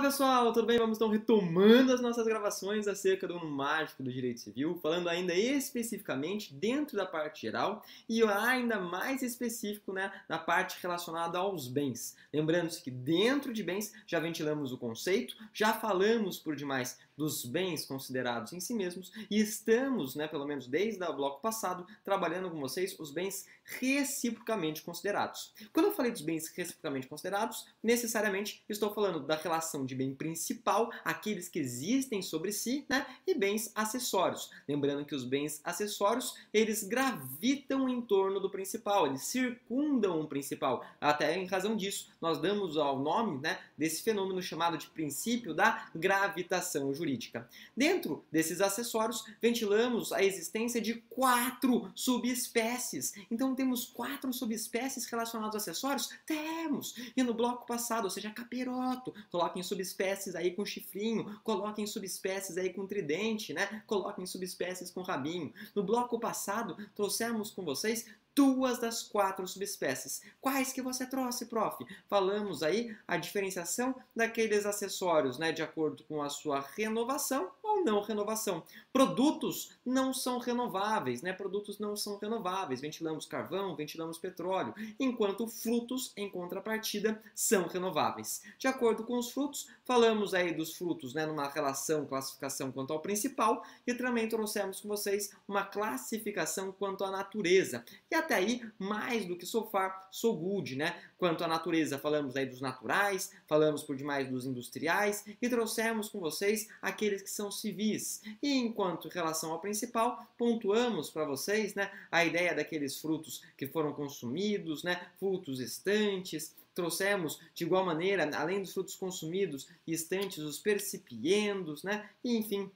pessoal, tudo bem? Vamos então retomando as nossas gravações acerca do mundo mágico do direito civil, falando ainda especificamente dentro da parte geral e ainda mais específico, né, na parte relacionada aos bens. Lembrando-se que dentro de bens já ventilamos o conceito, já falamos por demais dos bens considerados em si mesmos e estamos, né, pelo menos desde o bloco passado, trabalhando com vocês os bens reciprocamente considerados. Quando eu falei dos bens reciprocamente considerados, necessariamente estou falando da relação de bem principal, aqueles que existem sobre si, né, e bens acessórios. Lembrando que os bens acessórios, eles gravitam em torno do principal, eles circundam o principal. Até em razão disso, nós damos ao nome, né, desse fenômeno chamado de princípio da gravitação jurídica. Dentro desses acessórios, ventilamos a existência de 4 subespécies. Então, temos 4 subespécies relacionadas aos acessórios? Temos! E no bloco passado, ou seja, capiroto, coloquem subespécies aí com chifrinho, coloquem subespécies aí com tridente, né? Coloquem subespécies com rabinho. No bloco passado, trouxemos com vocês 2 das 4 subespécies. Quais que você trouxe, prof? Falamos aí a diferenciação daqueles acessórios, né, de acordo com a sua renovação ou não renovação. Produtos não são renováveis, né? Produtos não são renováveis. Ventilamos carvão, ventilamos petróleo, enquanto frutos, em contrapartida, são renováveis. De acordo com os frutos, falamos aí dos frutos, né, numa relação, classificação quanto ao principal, e também trouxemos com vocês uma classificação quanto à natureza. E até aí, mais do que so far, so good, né? Quanto à natureza, falamos aí dos naturais, falamos por demais dos industriais e trouxemos com vocês aqueles que são civis. E enquanto em relação ao principal, pontuamos para vocês, né, a ideia daqueles frutos que foram consumidos, né, frutos estantes. Trouxemos, de igual maneira, além dos frutos consumidos e estantes, os percipiendos, né? E, enfim,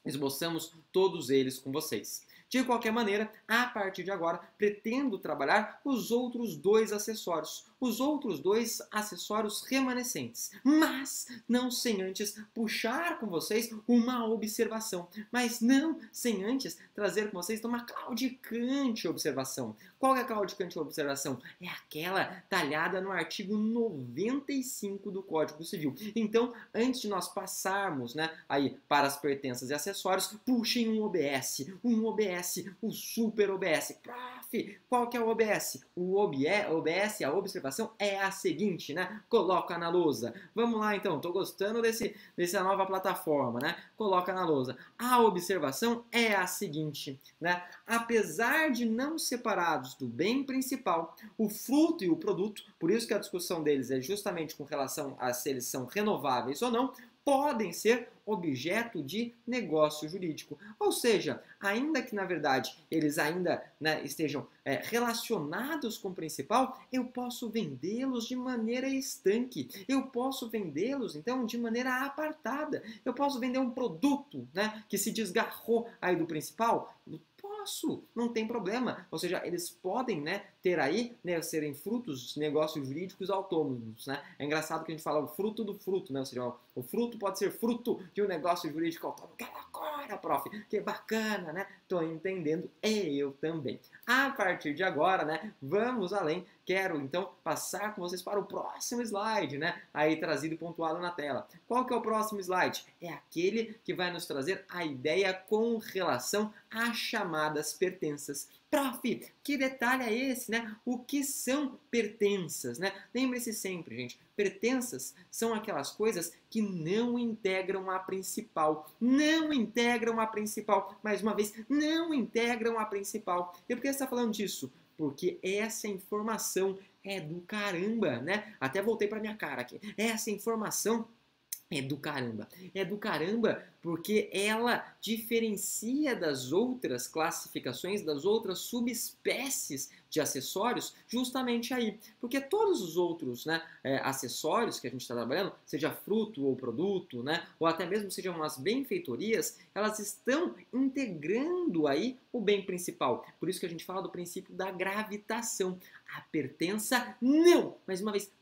esboçamos todos eles com vocês. De qualquer maneira, a partir de agora, pretendo trabalhar os outros 2 acessórios. Os outros 2 acessórios remanescentes. Mas não sem antes puxar com vocês uma observação. Mas não sem antes trazer com vocês uma claudicante observação. Qual é a claudicante observação? É aquela talhada no artigo 95 do Código Civil. Então, antes de nós passarmos, né, aí para as pertenças e acessórios, puxem um OBS, o super OBS. Prof, qual que é o OBS? O OBS, a observação é a seguinte, né? Coloca na lousa. Vamos lá então, tô gostando dessa nova plataforma, né? Coloca na lousa. A observação é a seguinte, né? Apesar de não separados do bem principal, o fruto e o produto, por isso que a discussão deles é justamente com relação a se eles são renováveis ou não, podem ser objeto de negócio jurídico. Ou seja, ainda que na verdade eles ainda, né, estejam relacionados com o principal, eu posso vendê-los de maneira estanque. Eu posso vendê-los, então, de maneira apartada. Eu posso vender um produto, né, que se desgarrou aí do principal. Posso, não tem problema. Ou seja, eles podem, né, ter aí, né, serem frutos de negócios jurídicos autônomos, né? É engraçado que a gente fala o fruto do fruto, né? Ou seja, o fruto pode ser fruto de um negócio jurídico autônomo. Que agora, prof, que bacana, né? Tô entendendo, e eu também. A partir de agora, né, vamos além. Quero, então, passar com vocês para o próximo slide, né? Aí trazido e pontuado na tela. Qual que é o próximo slide? É aquele que vai nos trazer a ideia com relação às chamadas pertenças. Prof, que detalhe é esse, né? O que são pertenças, né? Lembre-se sempre, gente, pertenças são aquelas coisas que não integram a principal. Não integram a principal. Mais uma vez, não integram a principal. E por que você está falando disso? Porque essa informação é do caramba, né? Até voltei para minha cara aqui. Essa informação é do caramba. É do caramba porque ela diferencia das outras classificações, das outras subespécies de acessórios, justamente aí. Porque todos os outros, né, acessórios que a gente está trabalhando, seja fruto ou produto, né, ou até mesmo sejam umas benfeitorias, elas estão integrando aí o bem principal. Por isso que a gente fala do princípio da gravitação. A pertença não, mais uma vez,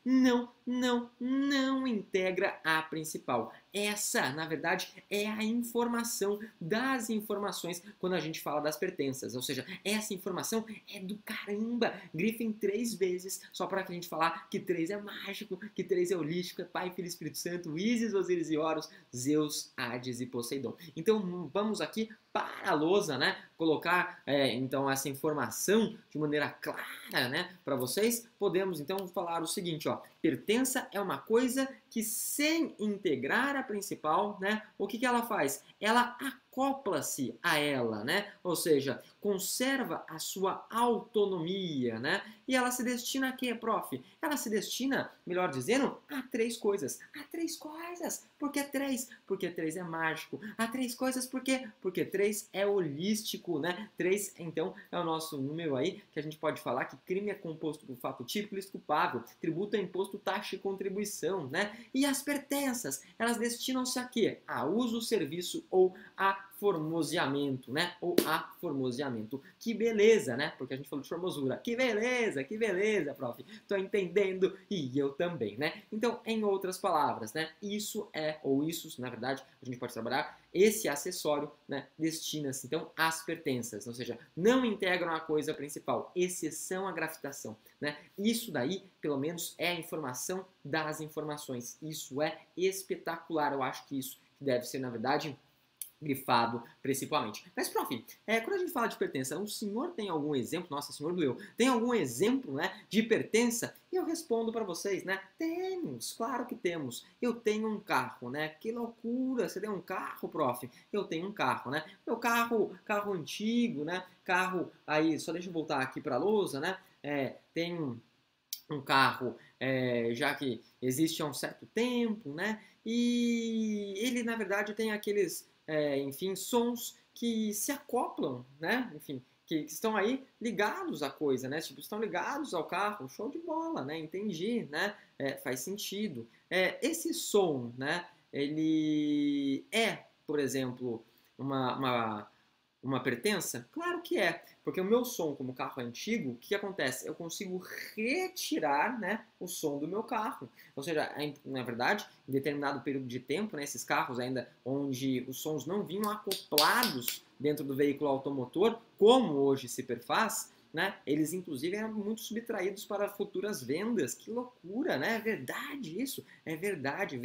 não integra a principal. essa, na verdade, é a informação das informações quando a gente fala das pertenças. Ou seja, essa informação é do caramba. Grifem 3 vezes só para que a gente falar que 3 é mágico, que 3 é holístico, é Pai, Filho e Espírito Santo, Ísis, Osíris e Horus, Zeus, Hades e Poseidon. Então vamos aqui para a lousa, né, colocar então essa informação de maneira clara, né, para vocês. Podemos então falar o seguinte, ó: pertença é uma coisa que, sem integrar a principal, né, o que ela faz? Ela acopla-se a ela, né? Ou seja, conserva a sua autonomia, né? E ela se destina a quê, prof? Ela se destina, melhor dizendo, a 3 coisas. A 3 coisas. Por que 3? Porque 3 é mágico. A 3 coisas por quê? Porque 3 é holístico, né? 3, então, é o nosso número aí, que a gente pode falar que crime é composto por fato típico, lícito, culpável, tributo é imposto, taxa e contribuição, né? E as pertenças, elas destinam-se a quê? A uso, serviço ou a formoseamento, né? Ou a formoseamento. Que beleza, né? Porque a gente falou de formosura. Que beleza, prof. Tô entendendo e eu também, né? Então, em outras palavras, né? Isso é, ou isso, na verdade, a gente pode trabalhar, esse acessório, né? Destina-se, então, às pertenças. Ou seja, não integram a coisa principal, exceção à grafitação, né? Isso daí, pelo menos, é a informação das informações. Isso é espetacular. Eu acho que isso deve ser, na verdade, grifado principalmente. Mas, prof, quando a gente fala de pertença, o senhor tem algum exemplo? Nossa, senhor doeu. Tem algum exemplo, né, de pertença? E eu respondo para vocês, né? Temos, claro que temos. Eu tenho um carro, né? Que loucura, você tem um carro, prof? Eu tenho um carro, né? Meu carro antigo, né? Carro, aí, só deixa eu voltar aqui para a lousa, né? Tem um carro já que existe há um certo tempo, né? E ele, na verdade, tem aqueles enfim, sons que se acoplam, né? Enfim, que estão aí ligados à coisa, né? Tipo, estão ligados ao carro, show de bola, né? Entendi, né? Faz sentido. Esse som, né? Ele é, por exemplo, uma pertença? Claro que é, porque o meu som como carro é antigo, o que acontece? Eu consigo retirar, né, o som do meu carro. Ou seja, na verdade, em determinado período de tempo, né, esses carros ainda onde os sons não vinham acoplados dentro do veículo automotor, como hoje se perfaz, né? Eles, inclusive, eram muito subtraídos para futuras vendas. Que loucura, né? É verdade isso. É verdade,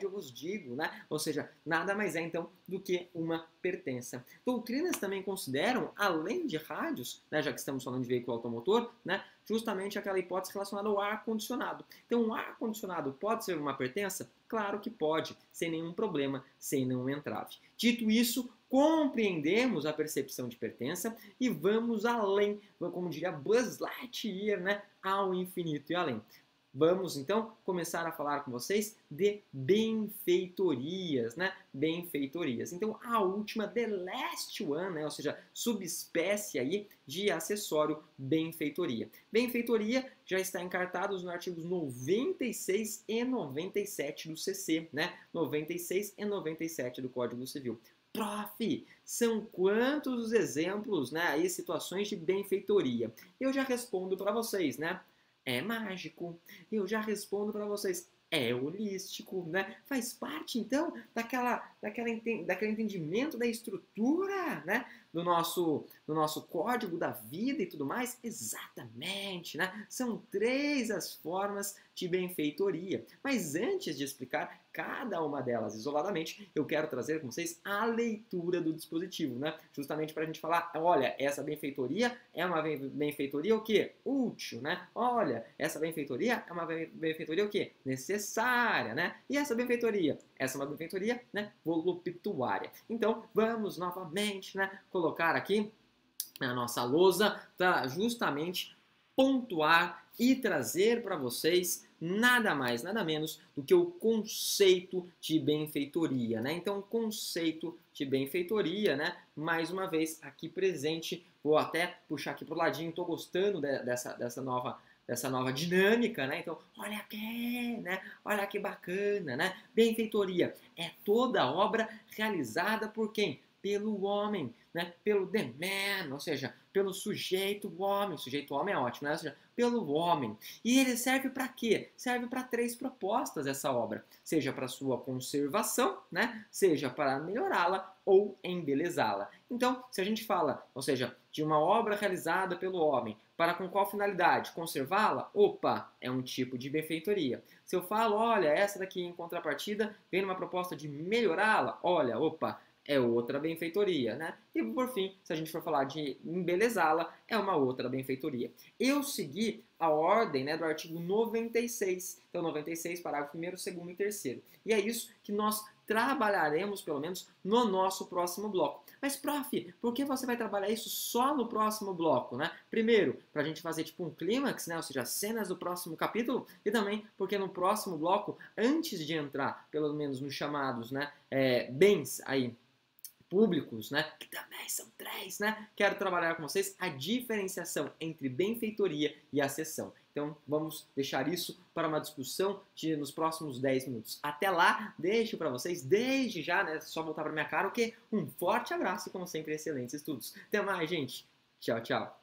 eu vos digo, né? Ou seja, nada mais é, então, do que uma pertença. Doutrinas também consideram, além de rádios, né, já que estamos falando de veículo automotor, né, justamente aquela hipótese relacionada ao ar-condicionado. Então, o ar-condicionado pode ser uma pertença? Claro que pode, sem nenhum problema, sem nenhum entrave. Dito isso, compreendemos a percepção de pertença e vamos além, como diria Buzz Lightyear, né, ao infinito e além. Vamos, então, começar a falar com vocês de benfeitorias, né? Benfeitorias. Então, a última, the last one, né? Ou seja, subespécie aí de acessório benfeitoria. Benfeitoria já está encartados nos artigos 96 e 97 do CC, né? 96 e 97 do Código Civil. Prof, são quantos os exemplos, né, e situações de benfeitoria? Eu já respondo para vocês, né? É mágico. Eu já respondo para vocês. É holístico, né? Faz parte, então, daquele entendimento da estrutura, né? Do nosso código da vida e tudo mais. Exatamente, né? São 3 as formas de benfeitoria. Mas antes de explicar cada uma delas isoladamente, eu quero trazer com vocês a leitura do dispositivo, né? Justamente para a gente falar, olha, essa benfeitoria é uma benfeitoria o quê? Útil, né? Olha, essa benfeitoria é uma benfeitoria o quê? Necessária, né? E essa benfeitoria? Essa é uma benfeitoria, né, voluptuária. Então, vamos novamente, né, colocar aqui na nossa lousa para justamente pontuar e trazer para vocês nada mais, nada menos do que o conceito de benfeitoria, né? Então, o conceito de benfeitoria, né? Mais uma vez aqui presente, vou até puxar aqui pro ladinho, estou gostando dessa nova dinâmica, né? Então, olha aqui, né? Olha que bacana, né? Benfeitoria é toda obra realizada por quem? pelo homem, né? Pelo the man, ou seja, pelo sujeito homem. Sujeito homem é ótimo, né? Ou seja, pelo homem. E ele serve para quê? Serve para 3 propostas essa obra, seja para sua conservação, né? Seja para melhorá-la ou embelezá-la. Então, se a gente fala, ou seja, de uma obra realizada pelo homem, para com qual finalidade? Conservá-la? Opa, é um tipo de benfeitoria. Se eu falo, olha, essa daqui em contrapartida vem numa proposta de melhorá-la, olha, opa, é outra benfeitoria, né? E por fim, se a gente for falar de embelezá-la, é uma outra benfeitoria. Eu segui a ordem, né, do artigo 96. Então, 96, parágrafo 1º, 2º e 3º. E é isso que nós trabalharemos, pelo menos, no nosso próximo bloco. Mas, prof, por que você vai trabalhar isso só no próximo bloco, né? Primeiro, para a gente fazer tipo um clímax, né? Ou seja, cenas do próximo capítulo. E também porque no próximo bloco, antes de entrar, pelo menos nos chamados, né, bens aí públicos, né, que também são 3, né, quero trabalhar com vocês a diferenciação entre benfeitoria e acessão. Então, vamos deixar isso para uma discussão nos próximos 10 minutos. Até lá, deixo para vocês, desde já, né, só voltar para minha cara, um forte abraço e, como sempre, excelentes estudos. Até mais, gente. Tchau, tchau.